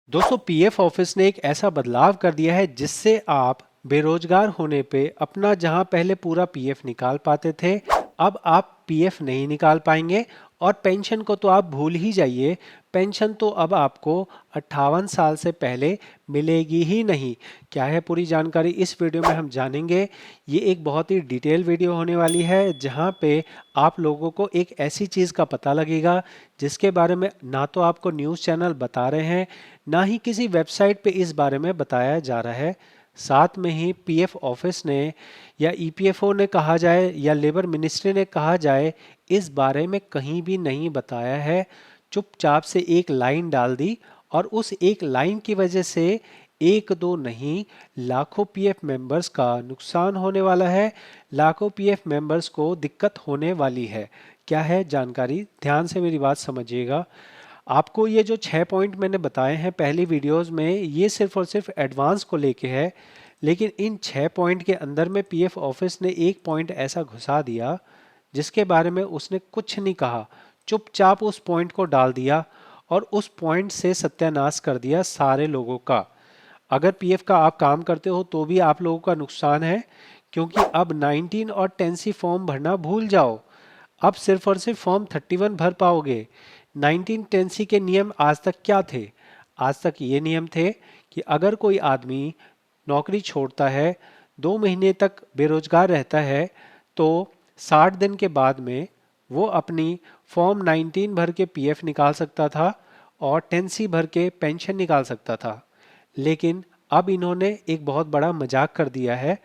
दोस्तों PF office ने एक ऐसा बदलाव कर दिया है जिससे आप बेरोजगार होने पे अपना जहां पहले पूरा पीएफ निकाल पाते थे, अब आप पीएफ नहीं निकाल पाएंगे। और पेंशन को तो आप भूल ही जाइए। पेंशन तो अब आपको 58 साल से पहले मिलेगी ही नहीं। क्या है पूरी जानकारी इस वीडियो में हम जानेंगे। ये एक बहुत ही डिटेल वीडियो होने वाली है जहां पे आप लोगों को एक ऐसी चीज़ का पता लगेगा जिसके बारे में ना तो आपको न्यूज़ चैनल बता रहे हैं, ना ही किसी वेबसाइट पे इस बारे में बताया जा रहा है। साथ में ही पीएफ ऑफिस ने या ईपीएफओ ने कहा जाए या लेबर मिनिस्ट्री ने कहा जाए, इस बारे में कहीं भी नहीं बताया है। चुपचाप से एक लाइन डाल दी और उस एक लाइन की वजह से एक दो नहीं, लाखों पीएफ मेंबर्स का नुकसान होने वाला है। लाखों पीएफ मेंबर्स को दिक्कत होने वाली है। क्या है जानकारी, ध्यान से मेरी बात समझिएगा। आपको ये जो 6 पॉइंट मैंने बताए हैं पहली वीडियोस में, ये सिर्फ और सिर्फ एडवांस को लेके है। लेकिन इन 6 पॉइंट के अंदर में पीएफ ऑफिस ने एक पॉइंट ऐसा घुसा दिया जिसके बारे में उसने कुछ नहीं कहा, चुपचाप उस पॉइंट को डाल दिया और उस पॉइंट से सत्यानाश कर दिया सारे लोगों का। अगर पीएफ का आप काम करते हो तो भी आप लोगों का नुकसान है, क्योंकि अब 19 और 10C फॉर्म भरना भूल जाओ। अब सिर्फ और सिर्फ फॉर्म 31 भर पाओगे। 1910C के नियम आज तक क्या थे? आज तक ये नियम थे कि अगर कोई आदमी नौकरी छोड़ता है, 2 महीने तक बेरोजगार रहता है, तो 60 दिन के बाद में वो अपनी फॉर्म 19 भर के पीएफ निकाल सकता था और 10C भर के पेंशन निकाल सकता था। लेकिन अब इन्होंने एक बहुत बड़ा मजाक कर दिया है।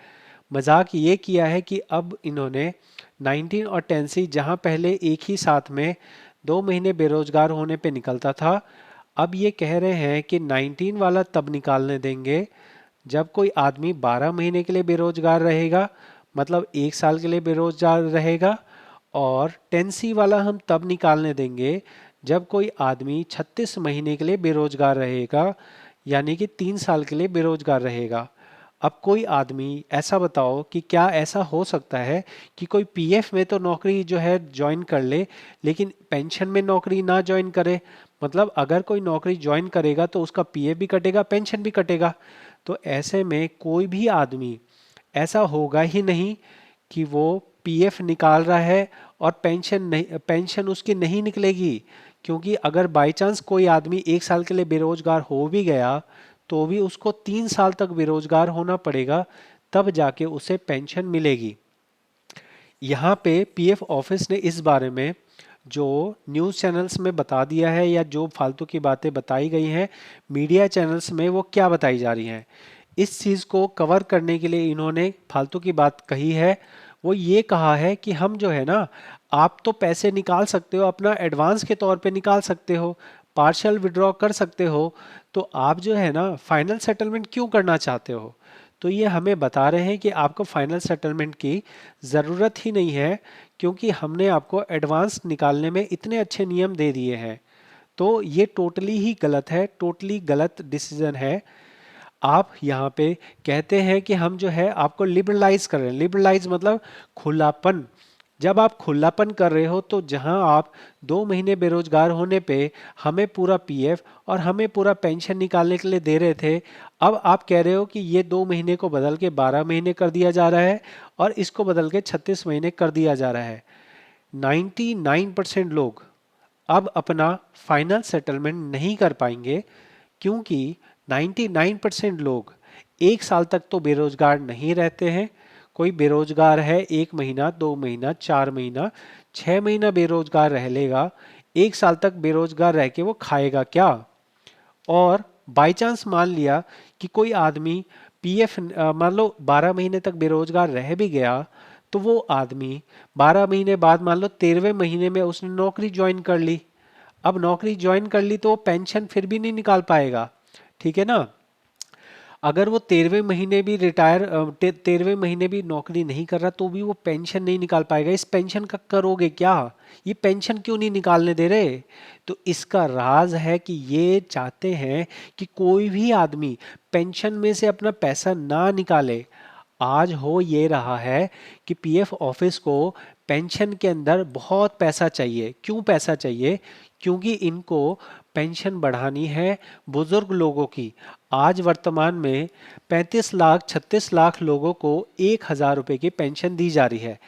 मजाक ये किया है कि अब इन्होंने 19 और 10C, जहां पहले एक ही साथ में 2 महीने बेरोजगार होने पे निकलता था, अब ये कह रहे हैं कि 19 वाला तब निकालने देंगे जब कोई आदमी 12 महीने के लिए बेरोजगार रहेगा, मतलब 1 साल के लिए बेरोजगार रहेगा। और 10C वाला हम तब निकालने देंगे जब कोई आदमी 36 महीने के लिए बेरोजगार रहेगा, यानी कि 3 साल के लिए बेरोजगार रहेगा। अब कोई आदमी ऐसा बताओ कि क्या ऐसा हो सकता है कि कोई पीएफ में तो नौकरी जो है ज्वाइन कर ले, लेकिन पेंशन में नौकरी ना ज्वाइन करे? मतलब अगर कोई नौकरी ज्वाइन करेगा तो उसका पीएफ भी कटेगा, पेंशन भी कटेगा। तो ऐसे में कोई भी आदमी ऐसा होगा ही नहीं कि वो पीएफ निकाल रहा है और पेंशन नहीं, पेंशन उसकी नहीं निकलेगी। क्योंकि अगर बाई चांस कोई आदमी 1 साल के लिए बेरोजगार हो भी गया तो भी उसको 3 साल तक बेरोजगार होना पड़ेगा, तब जाके उसे पेंशन मिलेगी। यहाँ पे पीएफ ऑफिस ने इस बारे में जो न्यूज़ चैनल्स में बता दिया है या जो फालतू की बातें बताई गई हैं मीडिया चैनल्स में, वो क्या बताई जा रही हैं, इस चीज़ को कवर करने के लिए इन्होंने फालतू की बात कही है। वो ये कहा है कि हम जो है ना, आप तो पैसे निकाल सकते हो, अपना एडवांस के तौर पे निकाल सकते हो, पार्शियल विड्रॉ कर सकते हो, तो आप जो है ना फाइनल सेटलमेंट क्यों करना चाहते हो? तो ये हमें बता रहे हैं कि आपको फाइनल सेटलमेंट की ज़रूरत ही नहीं है, क्योंकि हमने आपको एडवांस निकालने में इतने अच्छे नियम दे दिए हैं। तो ये टोटली ही गलत है, टोटली गलत डिसीजन है। आप यहाँ पे कहते हैं कि हम जो है आपको लिबरलाइज कर रहे हैं। लिबरलाइज मतलब खुलापन। जब आप खुलापन कर रहे हो तो जहां आप 2 महीने बेरोजगार होने पे हमें पूरा पीएफ और हमें पूरा पेंशन निकालने के लिए दे रहे थे, अब आप कह रहे हो कि ये 2 महीने को बदल के 12 महीने कर दिया जा रहा है और इसको बदल के 36 महीने कर दिया जा रहा है। 99% लोग अब अपना फाइनल सेटलमेंट नहीं कर पाएंगे, क्योंकि 99% लोग 1 साल तक तो बेरोजगार नहीं रहते हैं। कोई बेरोजगार है 1 महीना, 2 महीना, 4 महीना, 6 महीना बेरोजगार रह लेगा, 1 साल तक बेरोजगार रह के वो खाएगा क्या? और बाई चांस मान लिया कि कोई आदमी पीएफ मान लो 12 महीने तक बेरोजगार रह भी गया, तो वो आदमी 12 महीने बाद मान लो 13वें महीने में उसने नौकरी ज्वाइन कर ली। अब नौकरी ज्वाइन कर ली तो वो पेंशन फिर भी नहीं निकाल पाएगा, ठीक है ना? अगर वो 13वें महीने भी 13वें महीने भी नौकरी नहीं कर रहा तो भी वो पेंशन नहीं निकाल पाएगा। इस पेंशन का करोगे क्या? ये पेंशन क्यों नहीं निकालने दे रहे? तो इसका राज है कि ये चाहते हैं कि कोई भी आदमी पेंशन में से अपना पैसा ना निकाले। आज हो ये रहा है कि पीएफ ऑफिस को पेंशन के अंदर बहुत पैसा चाहिए। क्यों पैसा चाहिए? क्योंकि इनको पेंशन बढ़ानी है बुजुर्ग लोगों की। आज वर्तमान में 35 लाख 36 लाख लोगों को 1,000 रुपए की पेंशन दी जा रही है।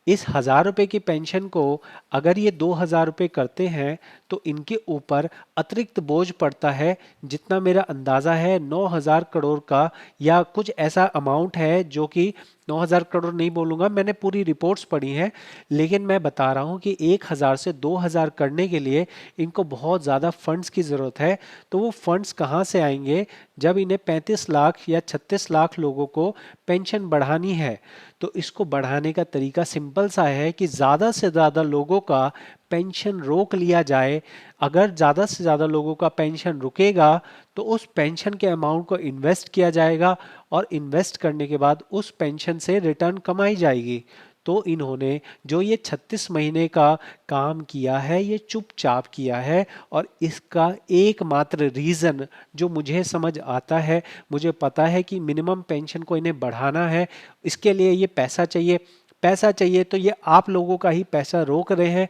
इस 1,000 रुपए की पेंशन को अगर ये 2,000 रुपए करते हैं तो इनके ऊपर अतिरिक्त बोझ पड़ता है, जितना मेरा अंदाजा है 9,000 करोड़ का, या कुछ ऐसा अमाउंट है जो कि 9,000 करोड़ नहीं बोलूंगा, मैंने पूरी रिपोर्ट्स पढ़ी हैं, लेकिन मैं बता रहा हूं कि 1,000 से 2,000 करने के लिए इनको बहुत ज़्यादा फंड्स की ज़रूरत है। तो वो फंड्स कहाँ से आएंगे जब इन्हें 35 लाख या 36 लाख लोगों को पेंशन बढ़ानी है? तो इसको बढ़ाने का तरीका सिंपल सा है कि ज़्यादा से ज़्यादा लोगों का पेंशन रोक लिया जाए। अगर ज़्यादा से ज़्यादा लोगों का पेंशन रुकेगा तो उस पेंशन के अमाउंट को इन्वेस्ट किया जाएगा, और इन्वेस्ट करने के बाद उस पेंशन से रिटर्न कमाई जाएगी। तो इन्होंने जो ये 36 महीने का काम किया है ये चुपचाप किया है, और इसका एकमात्र रीज़न जो मुझे समझ आता है, मुझे पता है कि मिनिमम पेंशन को इन्हें बढ़ाना है, इसके लिए ये पैसा चाहिए। पैसा चाहिए तो ये आप लोगों का ही पैसा रोक रहे हैं।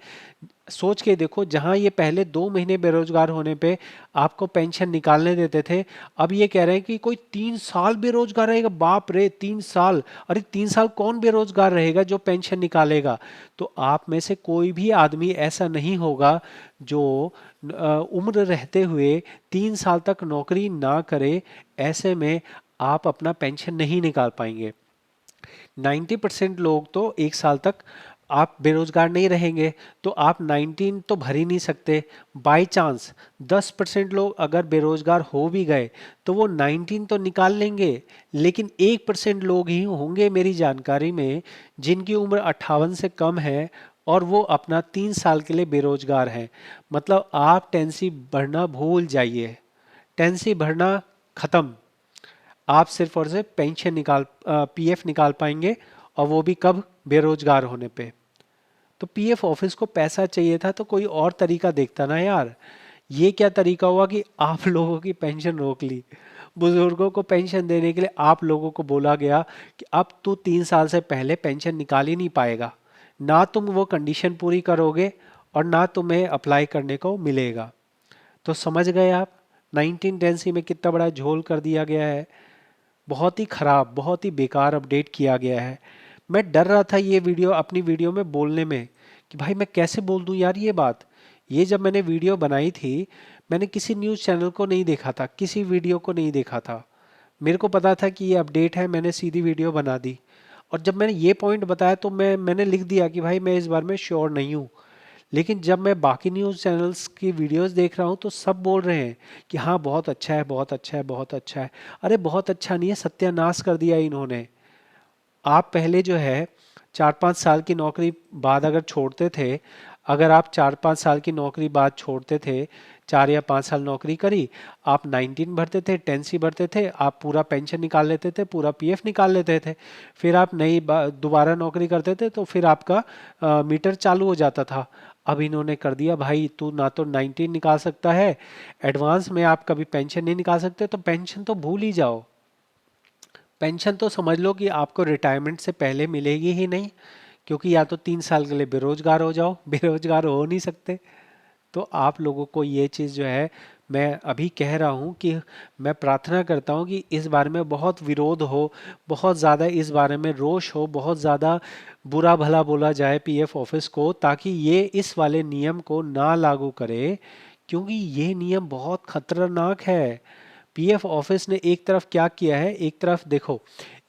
सोच के देखो, जहां ये पहले 2 महीने बेरोजगार होने पे आपको पेंशन निकालने देते थे, अब ये कह रहे हैं कि कोई 3 साल बेरोजगार रहेगा। बाप रे, 3 साल! अरे 3 साल कौन बेरोजगार रहेगा जो पेंशन निकालेगा? तो आप में से कोई भी आदमी ऐसा नहीं होगा जो उम्र रहते हुए 3 साल तक नौकरी ना करे। ऐसे में आप अपना पेंशन नहीं निकाल पाएंगे। 90% लोग तो 1 साल तक आप बेरोजगार नहीं रहेंगे, तो आप 19 तो भर ही नहीं सकते। बाय चांस 10% लोग अगर बेरोजगार हो भी गए तो वो 19 तो निकाल लेंगे, लेकिन 1% लोग ही होंगे मेरी जानकारी में जिनकी उम्र 58 से कम है और वो अपना 3 साल के लिए बेरोजगार हैं। मतलब आप टेंसी भरना भूल जाइए, टेंसी भरना खत्म। आप सिर्फ और सिर्फ पेंशन निकाल पीएफ निकाल पाएंगे, और वो भी कब? बेरोजगार होने पे। तो पीएफ ऑफिस को पैसा चाहिए था तो कोई और तरीका देखता ना यार। ये क्या तरीका हुआ कि आप लोगों की पेंशन रोक ली? बुजुर्गों को पेंशन देने के लिए आप लोगों को बोला गया कि अब तू 3 साल से पहले पेंशन निकाल ही नहीं पाएगा, ना तुम वो कंडीशन पूरी करोगे और ना तुम्हें अप्लाई करने को मिलेगा। तो समझ गए आप 1910 में कितना बड़ा झोल कर दिया गया है। बहुत ही खराब, बहुत ही बेकार अपडेट किया गया है। मैं डर रहा था ये वीडियो अपनी वीडियो में बोलने में कि भाई मैं कैसे बोल दूं यार ये बात। ये जब मैंने वीडियो बनाई थी, मैंने किसी न्यूज़ चैनल को नहीं देखा था, किसी वीडियो को नहीं देखा था। मेरे को पता था कि ये अपडेट है, मैंने सीधी वीडियो बना दी। और जब मैंने ये पॉइंट बताया तो मैंने लिख दिया कि भाई मैं इस बारे में श्योर नहीं हूँ। लेकिन जब मैं बाकी न्यूज़ चैनल्स की वीडियोस देख रहा हूँ तो सब बोल रहे हैं कि हाँ बहुत अच्छा है, बहुत अच्छा है, बहुत अच्छा है। अरे बहुत अच्छा नहीं है, सत्यानाश कर दिया इन्होंने। आप पहले जो है 4-5 साल की नौकरी बाद अगर छोड़ते थे, अगर आप 4-5 साल की नौकरी बाद छोड़ते थे, 4 या 5 साल नौकरी करी, आप 19 भरते थे, 10C भरते थे, आप पूरा पेंशन निकाल लेते थे, पूरा पीएफ निकाल लेते थे। फिर आप नई दोबारा नौकरी करते थे तो फिर आपका मीटर चालू हो जाता था। अब इन्होंने कर दिया भाई तू ना तो 19 निकाल सकता है, एडवांस में आप कभी पेंशन नहीं निकाल सकते, तो पेंशन तो भूल ही जाओ। पेंशन तो समझ लो कि आपको रिटायरमेंट से पहले मिलेगी ही नहीं, क्योंकि या तो 3 साल के लिए बेरोजगार हो जाओ, बेरोजगार हो नहीं सकते। तो आप लोगों को ये चीज़ जो है मैं अभी कह रहा हूँ कि मैं प्रार्थना करता हूँ कि इस बारे में बहुत विरोध हो, बहुत ज़्यादा इस बारे में रोष हो, बहुत ज़्यादा बुरा भला बोला जाए पीएफ ऑफिस को, ताकि ये इस वाले नियम को ना लागू करे, क्योंकि ये नियम बहुत खतरनाक है। पीएफ ऑफिस ने एक तरफ क्या किया है, एक तरफ देखो,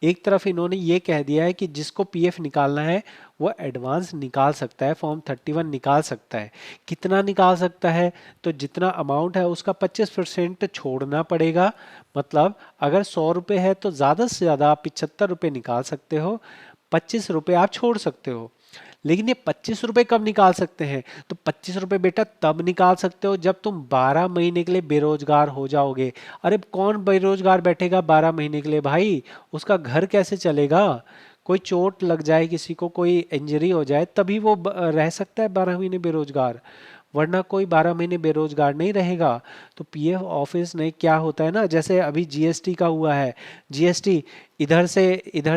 एक तरफ इन्होंने ये कह दिया है कि जिसको पीएफ निकालना है वो एडवांस निकाल सकता है, फॉर्म 31 निकाल सकता है। कितना निकाल सकता है? तो जितना अमाउंट है उसका 25% छोड़ना पड़ेगा। मतलब अगर 100 रुपये है तो ज़्यादा से ज़्यादा आप 75 रुपये निकाल सकते हो, 25 रुपये आप छोड़ सकते हो। लेकिन ये 25 रुपये कब निकाल सकते हैं? तो 25 रुपये बेटा तब निकाल सकते हो जब तुम 12 महीने के लिए बेरोजगार हो जाओगे। अरे कौन बेरोजगार बैठेगा 12 महीने के लिए भाई? उसका घर कैसे चलेगा? कोई चोट लग जाए, किसी को कोई इंजरी हो जाए, तभी वो रह सकता है 12 महीने बेरोजगार। वरना कोई 12 महीने बेरोजगार नहीं रहेगा। तो पीएफ ऑफिस ने क्या होता है ना, जैसे अभी जीएसटी का हुआ है, जीएसटी इधर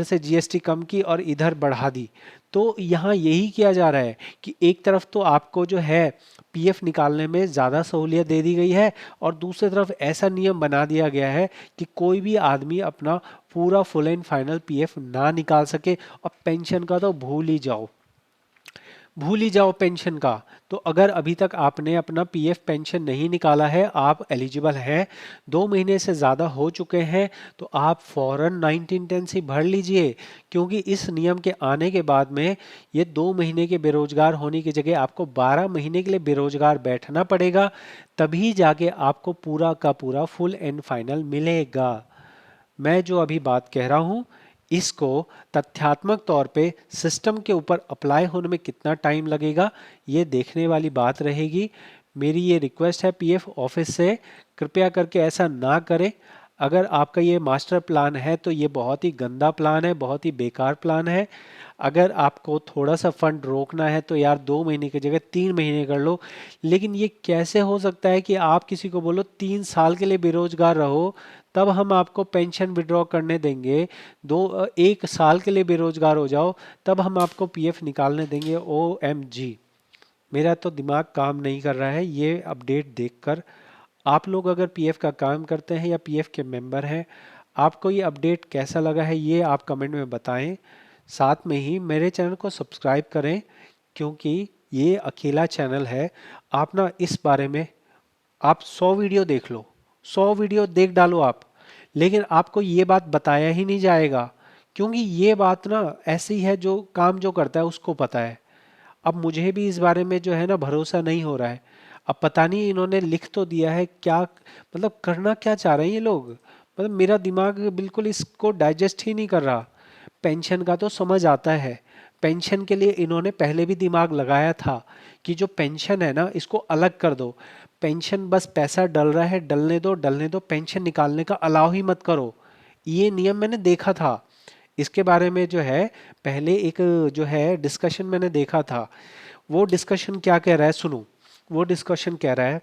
से जीएसटी कम की और इधर बढ़ा दी। तो यहाँ यही किया जा रहा है कि एक तरफ तो आपको जो है पीएफ निकालने में ज़्यादा सहूलियत दे दी गई है, और दूसरी तरफ ऐसा नियम बना दिया गया है कि कोई भी आदमी अपना पूरा फुल एंड फाइनल पीएफ ना निकाल सके। और पेंशन का तो भूल ही जाओ पेंशन का। तो अगर अभी तक आपने अपना पीएफ पेंशन नहीं निकाला है, आप एलिजिबल हैं, 2 महीने से ज़्यादा हो चुके हैं, तो आप फौरन 1910 से भर लीजिए। क्योंकि इस नियम के आने के बाद में ये 2 महीने के बेरोजगार होने की जगह आपको 12 महीने के लिए बेरोजगार बैठना पड़ेगा, तभी जाके आपको पूरा का पूरा फुल एंड फाइनल मिलेगा। मैं जो अभी बात कह रहा हूँ, इसको तथ्यात्मक तौर पे सिस्टम के ऊपर अप्लाई होने में कितना टाइम लगेगा, ये देखने वाली बात रहेगी। मेरी ये रिक्वेस्ट है पीएफ ऑफिस से, कृपया करके ऐसा ना करें। अगर आपका ये मास्टर प्लान है तो ये बहुत ही गंदा प्लान है, बहुत ही बेकार प्लान है। अगर आपको थोड़ा सा फंड रोकना है तो यार 2 महीने की जगह 3 महीने कर लो। लेकिन ये कैसे हो सकता है कि आप किसी को बोलो 3 साल के लिए बेरोजगार रहो, तब हम आपको पेंशन विड्रॉ करने देंगे। 1 साल के लिए बेरोजगार हो जाओ, तब हम आपको पीएफ निकालने देंगे। OMG, मेरा तो दिमाग काम नहीं कर रहा है ये अपडेट देखकर। आप लोग अगर पीएफ का काम करते हैं या पीएफ के मेंबर हैं, आपको ये अपडेट कैसा लगा है ये आप कमेंट में बताएं। साथ में ही मेरे चैनल को सब्सक्राइब करें, क्योंकि ये अकेला चैनल है। आप ना इस बारे में आप 100 वीडियो देख लो, 100 वीडियो देख डालो आप, लेकिन आपको ये बात बताया ही नहीं जाएगा। क्योंकि ये बात ना ऐसी है, जो काम जो करता है उसको पता है। अब मुझे भी इस बारे में जो है ना भरोसा नहीं हो रहा है। अब पता नहीं इन्होंने लिख तो दिया है क्या, मतलब करना क्या चाह रहे हैं ये लोग। मतलब मेरा दिमाग बिल्कुल इसको डाइजेस्ट ही नहीं कर रहा। पेंशन का तो समझ आता है, पेंशन के लिए इन्होंने पहले भी दिमाग लगाया था कि जो पेंशन है ना इसको अलग कर दो। पेंशन बस पैसा डल रहा है, डलने दो, पेंशन निकालने का अलाउ ही मत करो। ये नियम मैंने देखा था। इसके बारे में जो है पहले एक जो है डिस्कशन मैंने देखा था। वो डिस्कशन क्या कह रहा है सुनो। वो डिस्कशन कह रहा है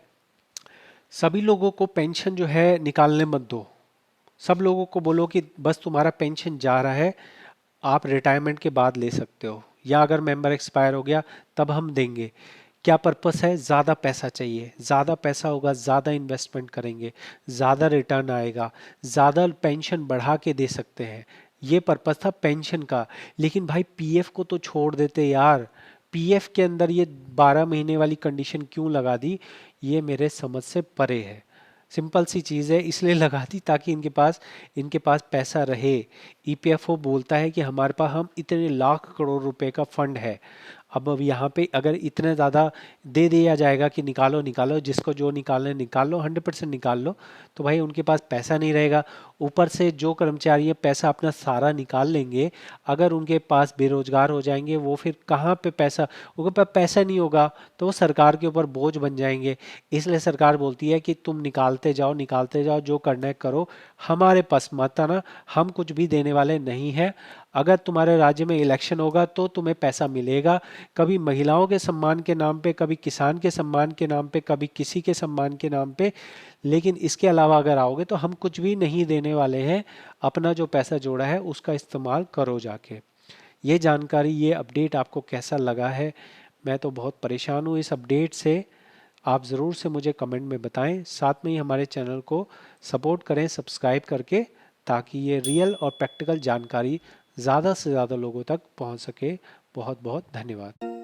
सभी लोगों को पेंशन जो है निकालने मत दो। सब लोगों को बोलो कि बस तुम्हारा पेंशन जा रहा है, आप रिटायरमेंट के बाद ले सकते हो, या अगर मेंबर एक्सपायर हो गया तब हम देंगे। क्या पर्पस है? ज़्यादा पैसा चाहिए, ज़्यादा पैसा होगा, ज़्यादा इन्वेस्टमेंट करेंगे, ज़्यादा रिटर्न आएगा, ज़्यादा पेंशन बढ़ा के दे सकते हैं। ये पर्पस था पेंशन का। लेकिन भाई पीएफ को तो छोड़ देते यार। पीएफ के अंदर ये 12 महीने वाली कंडीशन क्यों लगा दी, ये मेरे समझ से परे है। सिंपल सी चीज़ है, इसलिए लगा दी ताकि इनके पास पैसा रहे। ईपीएफओ बोलता है कि हमारे पास हम इतने लाख करोड़ रुपए का फंड है। अब यहाँ पे अगर इतने ज़्यादा दे दिया जाएगा कि निकालो निकालो, जिसको जो निकालना है निकाल लो, 100% निकाल लो, तो भाई उनके पास पैसा नहीं रहेगा। ऊपर से जो कर्मचारी है पैसा अपना सारा निकाल लेंगे, अगर उनके पास बेरोजगार हो जाएंगे वो फिर कहाँ पे पैसा, उनके पास पैसा नहीं होगा तो वो सरकार के ऊपर बोझ बन जाएंगे। इसलिए सरकार बोलती है कि तुम निकालते जाओ, जो करना है करो, हमारे पास मत आना, हम कुछ भी देने वाले नहीं हैं। अगर तुम्हारे राज्य में इलेक्शन होगा तो तुम्हें पैसा मिलेगा, कभी महिलाओं के सम्मान के नाम पे, कभी किसान के सम्मान के नाम पे, कभी किसी के सम्मान के नाम पे। लेकिन इसके अलावा अगर आओगे तो हम कुछ भी नहीं देने वाले हैं। अपना जो पैसा जोड़ा है उसका इस्तेमाल करो जाके। ये जानकारी, ये अपडेट आपको कैसा लगा है? मैं तो बहुत परेशान हूँ इस अपडेट से। आप ज़रूर से मुझे कमेंट में बताएं। साथ में ही हमारे चैनल को सपोर्ट करें सब्सक्राइब करके, ताकि ये रियल और प्रैक्टिकल जानकारी ज़्यादा से ज़्यादा लोगों तक पहुंच सके। बहुत बहुत धन्यवाद।